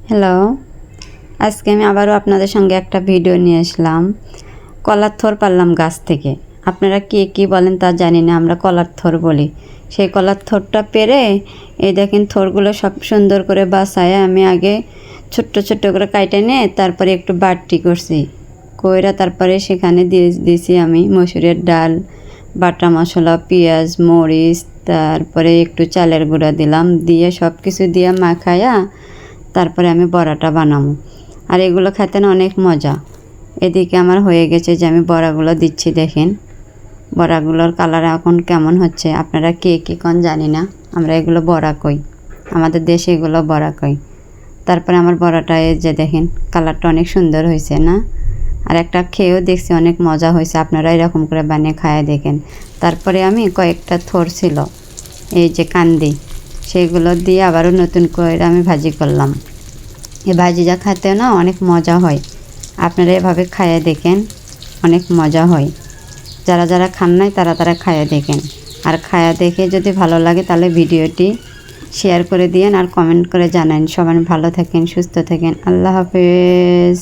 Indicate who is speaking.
Speaker 1: Hello, আজকে আমি আবারও আপনাদের সঙ্গে একটা ভিডিও নিয়ে আসলাম। কলার থোর পারলাম গাছ থেকে। আপনারা কে কী বলেন তা জানি না, আমরা কলার থোর বলি। সেই কলার থোরটা পেরে এই দেখেন থোরগুলো সব সুন্দর করে বাছায় আমি আগে ছোট্ট ছোট্ট করে কাইটে নিয়ে তারপরে একটু বাটি করছি, কইরা তারপরে সেখানে দিয়েছি আমি মসুরের ডাল, বাটা মশলা, পেঁয়াজ, মরিচ, তারপরে একটু চালের গুঁড়া দিলাম, দিয়ে সব কিছু দিয়ে মাখায়া তারপরে আমি বড়াটা বানাবো। আর এগুলো খেতে না অনেক মজা। এদিকে আমার হয়ে গেছে যে আমি বড়াগুলো দিচ্ছি, দেখেন বড়াগুলোর কালার এখন কেমন হচ্ছে। আপনারা কে কী কোন জানি না, আমরা এগুলো বড়া কই, আমাদের দেশে এগুলো বড়া কই। তারপরে আমার বড়াটা এই যে দেখেন কালারটা অনেক সুন্দর হয়েছে না। আর একটা খেয়েও দেখছি অনেক মজা হয়েছে, আপনারা এরকম করে বানিয়ে খায় দেখেন। তারপরে আমি কয়েকটা থোর ছিল এই যে কান্দি, সেগুলো দিয়ে আবারও নতুন করে আমি ভাজি করলাম। এই ভাজিটা খেতে না অনেক মজা হয়, আপনারা এভাবে খাইয়ে দেখেন, অনেক মজা হয়। যারা যারা খান নাই তারা খাইয়ে দেখেন। আর খাইয়ে দেখে যদি ভালো লাগে তাহলে ভিডিওটি শেয়ার করে দিয়েন আর কমেন্ট করে জানান। সবাই ভালো থাকেন, সুস্থ থাকেন। আল্লাহ হাফেজ।